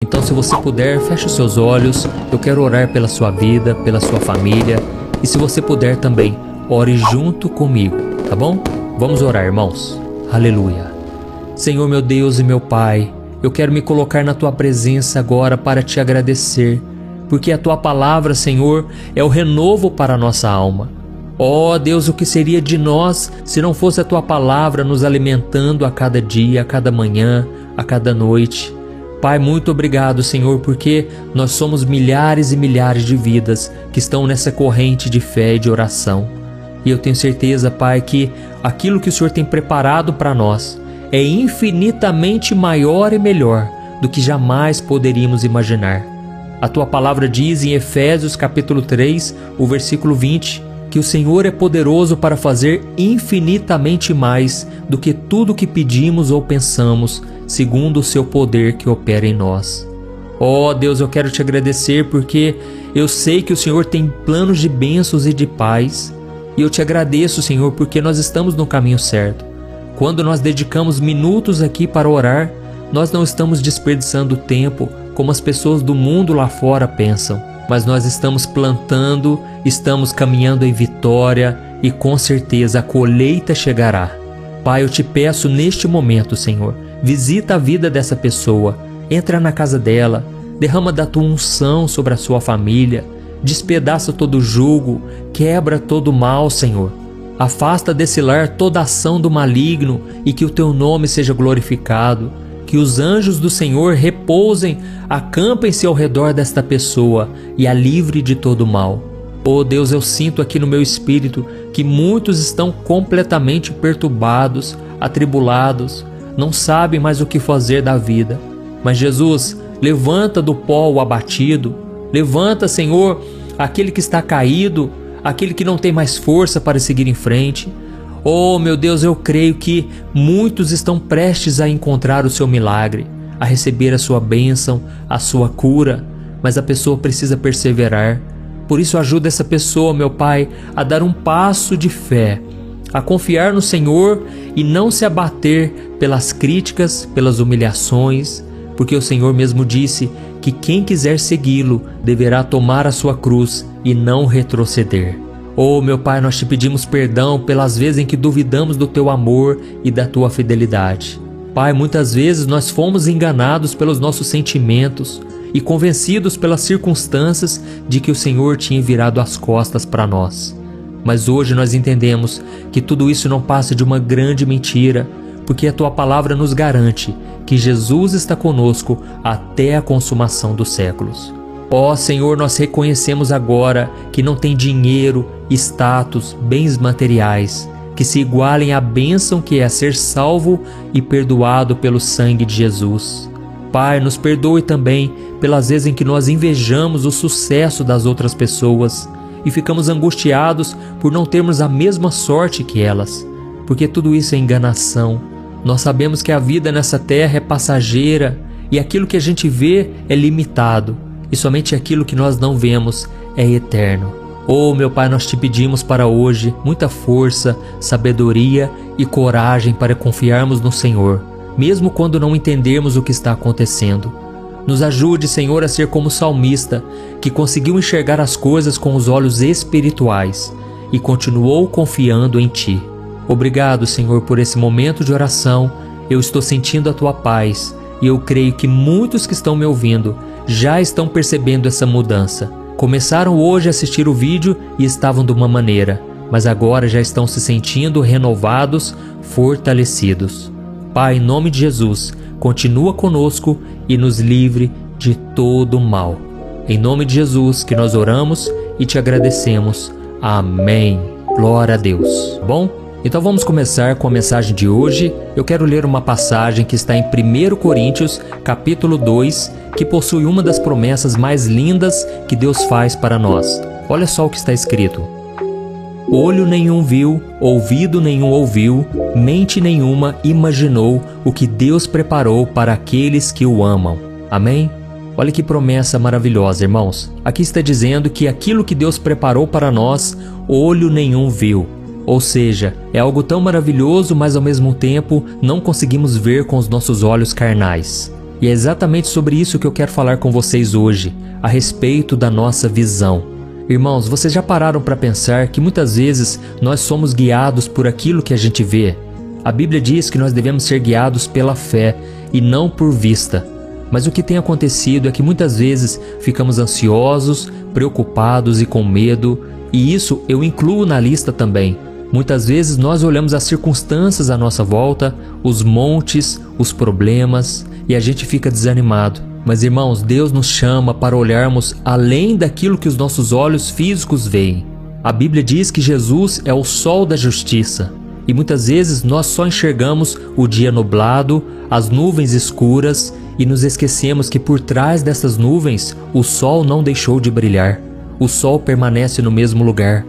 Então, se você puder, feche os seus olhos. Eu quero orar pela sua vida, pela sua família. E se você puder também, ore junto comigo, tá bom? Vamos orar, irmãos. Aleluia. Senhor, meu Deus e meu Pai, eu quero me colocar na Tua presença agora para Te agradecer, porque a Tua palavra, Senhor, é o renovo para a nossa alma. Ó Deus, o que seria de nós se não fosse a Tua palavra nos alimentando a cada dia, a cada manhã, a cada noite? Pai, muito obrigado, Senhor, porque nós somos milhares e milhares de vidas que estão nessa corrente de fé e de oração. E eu tenho certeza, Pai, que aquilo que o Senhor tem preparado para nós é infinitamente maior e melhor do que jamais poderíamos imaginar. A Tua palavra diz em Efésios capítulo 3, o versículo 20, que o Senhor é poderoso para fazer infinitamente mais do que tudo que pedimos ou pensamos, segundo o Seu poder que opera em nós. Ó Deus, eu quero Te agradecer porque eu sei que o Senhor tem planos de bênçãos e de paz. E eu Te agradeço, Senhor, porque nós estamos no caminho certo. Quando nós dedicamos minutos aqui para orar, nós não estamos desperdiçando tempo como as pessoas do mundo lá fora pensam, mas nós estamos plantando, estamos caminhando em vitória e com certeza a colheita chegará. Pai, eu Te peço neste momento, Senhor, visita a vida dessa pessoa, entra na casa dela, derrama da Tua unção sobre a sua família, despedaça todo jugo, quebra todo mal, Senhor. Afasta desse lar toda ação do maligno e que o Teu nome seja glorificado. Que os anjos do Senhor repousem, acampem-se ao redor desta pessoa e a livre de todo mal. Oh Deus, eu sinto aqui no meu espírito que muitos estão completamente perturbados, atribulados, não sabem mais o que fazer da vida. Mas Jesus, levanta do pó o abatido, levanta, Senhor, aquele que está caído, aquele que não tem mais força para seguir em frente. Oh, meu Deus, eu creio que muitos estão prestes a encontrar o Seu milagre, a receber a Sua bênção, a Sua cura, mas a pessoa precisa perseverar. Por isso, ajuda essa pessoa, meu Pai, a dar um passo de fé, a confiar no Senhor e não se abater pelas críticas, pelas humilhações, porque o Senhor mesmo disse que quem quiser segui-lo deverá tomar a sua cruz e não retroceder. Oh, meu Pai, nós Te pedimos perdão pelas vezes em que duvidamos do Teu amor e da Tua fidelidade. Pai, muitas vezes nós fomos enganados pelos nossos sentimentos e convencidos pelas circunstâncias de que o Senhor tinha virado as costas para nós. Mas hoje nós entendemos que tudo isso não passa de uma grande mentira, porque a Tua palavra nos garante que Jesus está conosco até a consumação dos séculos. Ó Senhor, nós reconhecemos agora que não tem dinheiro, status, bens materiais que se igualem à bênção que é ser salvo e perdoado pelo sangue de Jesus. Pai, nos perdoe também pelas vezes em que nós invejamos o sucesso das outras pessoas e ficamos angustiados por não termos a mesma sorte que elas, porque tudo isso é enganação. Nós sabemos que a vida nessa terra é passageira e aquilo que a gente vê é limitado. E somente aquilo que nós não vemos é eterno. Oh, meu Pai, nós Te pedimos para hoje muita força, sabedoria e coragem para confiarmos no Senhor, mesmo quando não entendermos o que está acontecendo. Nos ajude, Senhor, a ser como o salmista, que conseguiu enxergar as coisas com os olhos espirituais e continuou confiando em Ti. Obrigado, Senhor, por esse momento de oração. Eu estou sentindo a Tua paz e eu creio que muitos que estão me ouvindo já estão percebendo essa mudança. Começaram hoje a assistir o vídeo e estavam de uma maneira, mas agora já estão se sentindo renovados, fortalecidos. Pai, em nome de Jesus, continua conosco e nos livre de todo mal. Em nome de Jesus que nós oramos e Te agradecemos. Amém. Glória a Deus. Bom? Então vamos começar com a mensagem de hoje. Eu quero ler uma passagem que está em 1 Coríntios, capítulo 2, que possui uma das promessas mais lindas que Deus faz para nós. Olha só o que está escrito. Olho nenhum viu, ouvido nenhum ouviu, mente nenhuma imaginou o que Deus preparou para aqueles que o amam. Amém? Olha que promessa maravilhosa, irmãos. Aqui está dizendo que aquilo que Deus preparou para nós, olho nenhum viu. Ou seja, é algo tão maravilhoso, mas ao mesmo tempo não conseguimos ver com os nossos olhos carnais. E é exatamente sobre isso que eu quero falar com vocês hoje, a respeito da nossa visão. Irmãos, vocês já pararam para pensar que muitas vezes nós somos guiados por aquilo que a gente vê? A Bíblia diz que nós devemos ser guiados pela fé e não por vista. Mas o que tem acontecido é que muitas vezes ficamos ansiosos, preocupados e com medo, e isso eu incluo na lista também. Muitas vezes nós olhamos as circunstâncias à nossa volta, os montes, os problemas, e a gente fica desanimado. Mas irmãos, Deus nos chama para olharmos além daquilo que os nossos olhos físicos veem. A Bíblia diz que Jesus é o sol da justiça. E muitas vezes nós só enxergamos o dia nublado, as nuvens escuras e nos esquecemos que por trás dessas nuvens o sol não deixou de brilhar. O sol permanece no mesmo lugar.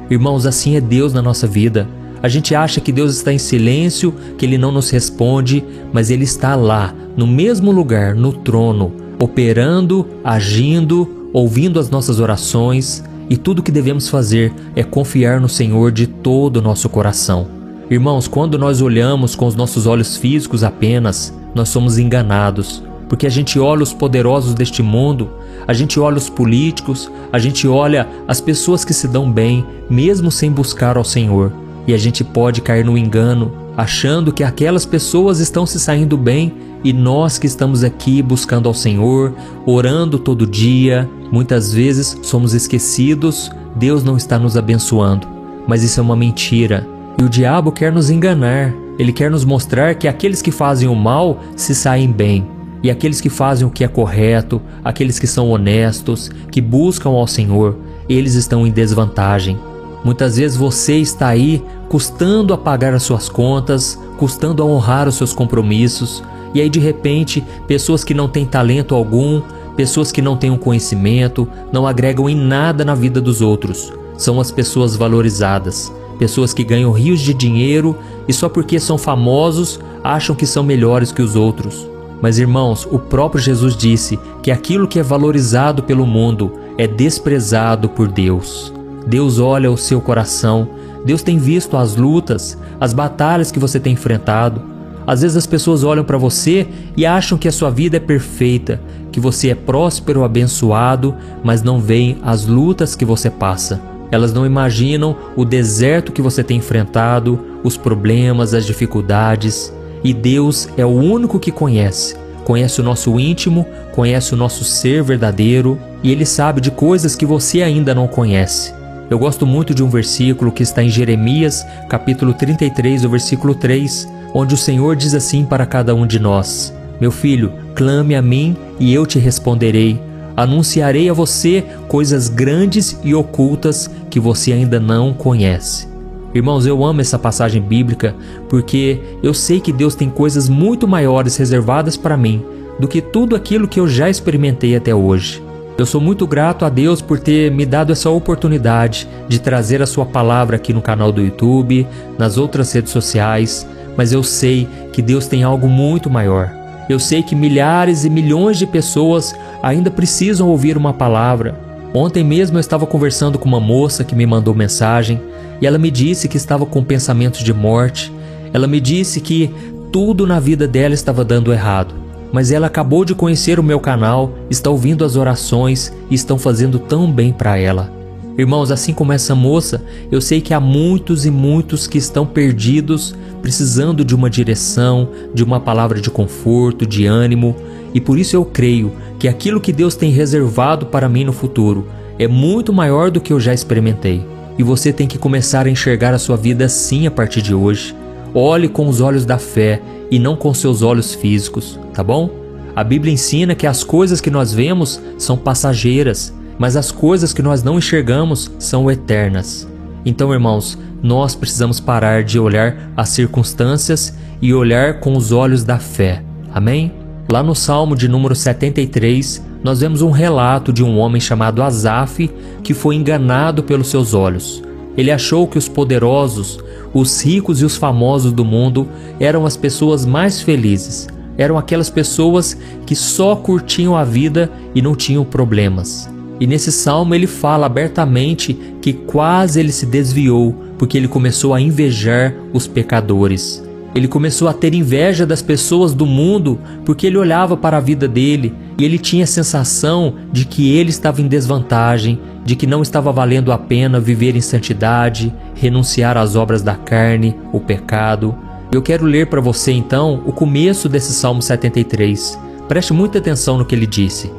Irmãos, assim é Deus na nossa vida. A gente acha que Deus está em silêncio, que Ele não nos responde, mas Ele está lá, no mesmo lugar, no trono, operando, agindo, ouvindo as nossas orações, e tudo o que devemos fazer é confiar no Senhor de todo o nosso coração. Irmãos, quando nós olhamos com os nossos olhos físicos apenas, nós somos enganados, porque a gente olha os poderosos deste mundo, a gente olha os políticos, a gente olha as pessoas que se dão bem, mesmo sem buscar ao Senhor, e a gente pode cair no engano, achando que aquelas pessoas estão se saindo bem e nós que estamos aqui buscando ao Senhor, orando todo dia, muitas vezes somos esquecidos, Deus não está nos abençoando, mas isso é uma mentira. E o diabo quer nos enganar, ele quer nos mostrar que aqueles que fazem o mal se saem bem. E aqueles que fazem o que é correto, aqueles que são honestos, que buscam ao Senhor, eles estão em desvantagem. Muitas vezes você está aí custando a pagar as suas contas, custando a honrar os seus compromissos. E aí de repente, pessoas que não têm talento algum, pessoas que não têm um conhecimento, não agregam em nada na vida dos outros. São as pessoas valorizadas. Pessoas que ganham rios de dinheiro e só porque são famosos acham que são melhores que os outros. Mas irmãos, o próprio Jesus disse que aquilo que é valorizado pelo mundo é desprezado por Deus. Deus olha o seu coração, Deus tem visto as lutas, as batalhas que você tem enfrentado. Às vezes as pessoas olham para você e acham que a sua vida é perfeita, que você é próspero, abençoado, mas não veem as lutas que você passa. Elas não imaginam o deserto que você tem enfrentado, os problemas, as dificuldades. E Deus é o único que conhece o nosso íntimo, conhece o nosso ser verdadeiro e Ele sabe de coisas que você ainda não conhece. Eu gosto muito de um versículo que está em Jeremias, capítulo 33, o versículo 3, onde o Senhor diz assim para cada um de nós: Meu filho, clame a mim e eu te responderei. Anunciarei a você coisas grandes e ocultas que você ainda não conhece. Irmãos, eu amo essa passagem bíblica porque eu sei que Deus tem coisas muito maiores reservadas para mim do que tudo aquilo que eu já experimentei até hoje. Eu sou muito grato a Deus por ter me dado essa oportunidade de trazer a sua palavra aqui no canal do YouTube, nas outras redes sociais, mas eu sei que Deus tem algo muito maior. Eu sei que milhares e milhões de pessoas ainda precisam ouvir uma palavra. Ontem mesmo eu estava conversando com uma moça que me mandou mensagem e ela me disse que estava com pensamentos de morte. Ela me disse que tudo na vida dela estava dando errado. Mas ela acabou de conhecer o meu canal, está ouvindo as orações e estão fazendo tão bem para ela. Irmãos, assim como essa moça, eu sei que há muitos e muitos que estão perdidos, precisando de uma direção, de uma palavra de conforto, de ânimo. E por isso eu creio que aquilo que Deus tem reservado para mim no futuro é muito maior do que eu já experimentei. E você tem que começar a enxergar a sua vida assim a partir de hoje. Olhe com os olhos da fé e não com seus olhos físicos, tá bom? A Bíblia ensina que as coisas que nós vemos são passageiras, mas as coisas que nós não enxergamos são eternas. Então, irmãos, nós precisamos parar de olhar as circunstâncias e olhar com os olhos da fé. Amém? Lá no Salmo de número 73, nós vemos um relato de um homem chamado Asaf que foi enganado pelos seus olhos. Ele achou que os poderosos, os ricos e os famosos do mundo eram as pessoas mais felizes. Eram aquelas pessoas que só curtiam a vida e não tinham problemas. E nesse salmo ele fala abertamente que quase ele se desviou porque ele começou a invejar os pecadores. Ele começou a ter inveja das pessoas do mundo porque ele olhava para a vida dele e ele tinha a sensação de que ele estava em desvantagem, de que não estava valendo a pena viver em santidade, renunciar às obras da carne, o pecado. Eu quero ler para você então o começo desse Salmo 73. Preste muita atenção no que ele disse.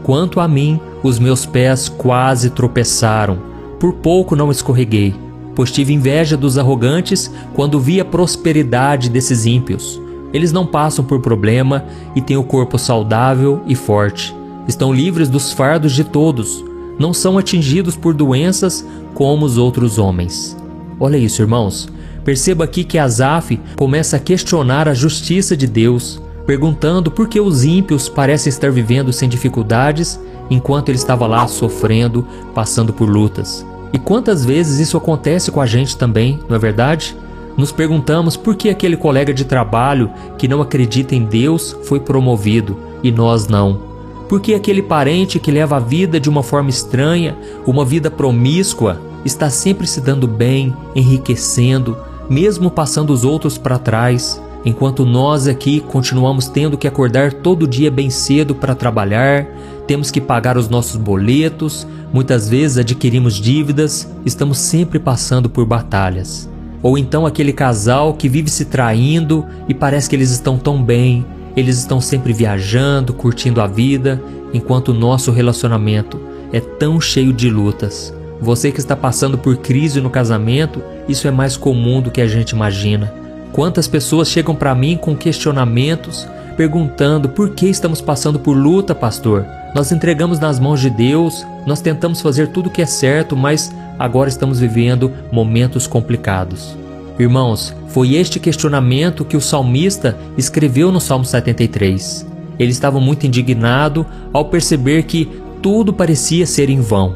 Quanto a mim, os meus pés quase tropeçaram, por pouco não escorreguei, pois tive inveja dos arrogantes quando vi a prosperidade desses ímpios. Eles não passam por problema e têm o corpo saudável e forte. Estão livres dos fardos de todos. Não são atingidos por doenças como os outros homens. Olha isso, irmãos. Perceba aqui que Asaf começa a questionar a justiça de Deus, perguntando por que os ímpios parecem estar vivendo sem dificuldades enquanto ele estava lá sofrendo, passando por lutas. E quantas vezes isso acontece com a gente também, não é verdade? Nos perguntamos por que aquele colega de trabalho que não acredita em Deus foi promovido e nós não. Por que aquele parente que leva a vida de uma forma estranha, uma vida promíscua, está sempre se dando bem, enriquecendo, mesmo passando os outros para trás, enquanto nós aqui continuamos tendo que acordar todo dia bem cedo para trabalhar, temos que pagar os nossos boletos, muitas vezes adquirimos dívidas, estamos sempre passando por batalhas. Ou então aquele casal que vive se traindo e parece que eles estão tão bem, eles estão sempre viajando, curtindo a vida, enquanto o nosso relacionamento é tão cheio de lutas. Você que está passando por crise no casamento, isso é mais comum do que a gente imagina. Quantas pessoas chegam para mim com questionamentos, perguntando por que estamos passando por luta, pastor? Nós entregamos nas mãos de Deus, nós tentamos fazer tudo o que é certo, mas agora estamos vivendo momentos complicados. Irmãos, foi este questionamento que o salmista escreveu no Salmo 73. Ele estava muito indignado ao perceber que tudo parecia ser em vão.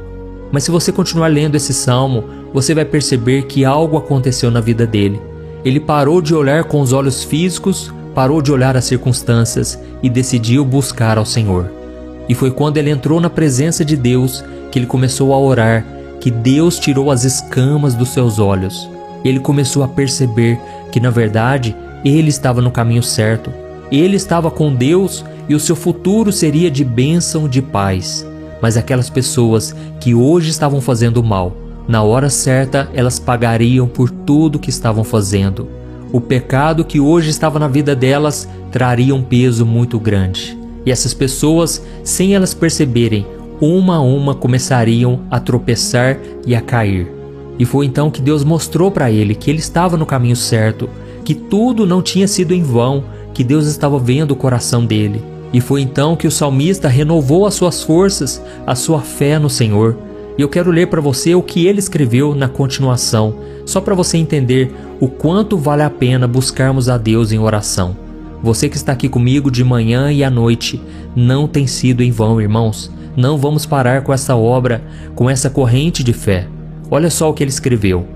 Mas se você continuar lendo esse salmo, você vai perceber que algo aconteceu na vida dele. Ele parou de olhar com os olhos físicos, parou de olhar as circunstâncias e decidiu buscar ao Senhor. E foi quando ele entrou na presença de Deus que ele começou a orar, que Deus tirou as escamas dos seus olhos. Ele começou a perceber que, na verdade, ele estava no caminho certo. Ele estava com Deus e o seu futuro seria de bênção, de paz. Mas aquelas pessoas que hoje estavam fazendo mal, na hora certa elas pagariam por tudo que estavam fazendo. O pecado que hoje estava na vida delas traria um peso muito grande. E essas pessoas, sem elas perceberem, uma a uma começariam a tropeçar e a cair. E foi então que Deus mostrou para ele que ele estava no caminho certo, que tudo não tinha sido em vão, que Deus estava vendo o coração dele. E foi então que o salmista renovou as suas forças, a sua fé no Senhor. E eu quero ler para você o que ele escreveu na continuação, só para você entender o quanto vale a pena buscarmos a Deus em oração. Você que está aqui comigo de manhã e à noite, não tem sido em vão, irmãos. Não vamos parar com essa obra, com essa corrente de fé. Olha só o que ele escreveu.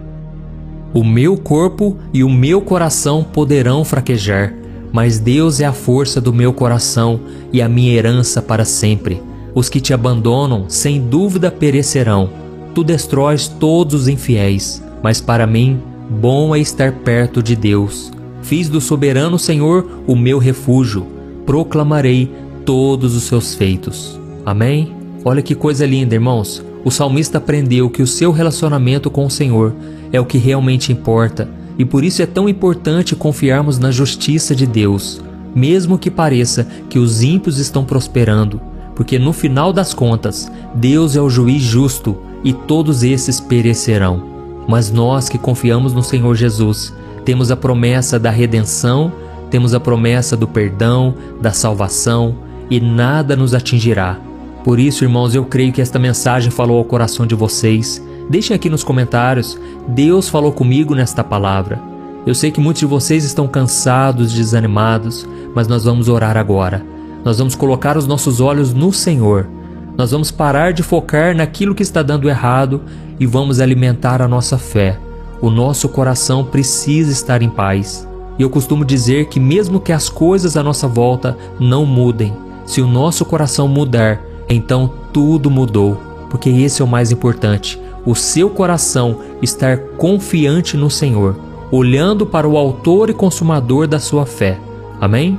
O meu corpo e o meu coração poderão fraquejar, mas Deus é a força do meu coração e a minha herança para sempre. Os que te abandonam, sem dúvida, perecerão. Tu destróis todos os infiéis, mas para mim, bom é estar perto de Deus. Fiz do soberano Senhor o meu refúgio. Proclamarei todos os seus feitos. Amém? Olha que coisa linda, irmãos. O salmista aprendeu que o seu relacionamento com o Senhor é o que realmente importa, e por isso é tão importante confiarmos na justiça de Deus, mesmo que pareça que os ímpios estão prosperando, porque no final das contas, Deus é o juiz justo e todos esses perecerão. Mas nós que confiamos no Senhor Jesus, temos a promessa da redenção, temos a promessa do perdão, da salvação, e nada nos atingirá. Por isso, irmãos, eu creio que esta mensagem falou ao coração de vocês. Deixem aqui nos comentários, Deus falou comigo nesta palavra. Eu sei que muitos de vocês estão cansados, desanimados, mas nós vamos orar agora. Nós vamos colocar os nossos olhos no Senhor. Nós vamos parar de focar naquilo que está dando errado e vamos alimentar a nossa fé. O nosso coração precisa estar em paz. E eu costumo dizer que mesmo que as coisas à nossa volta não mudem, se o nosso coração mudar, então tudo mudou, porque esse é o mais importante, o seu coração estar confiante no Senhor. olhando para o autor e consumador da sua fé. Amém?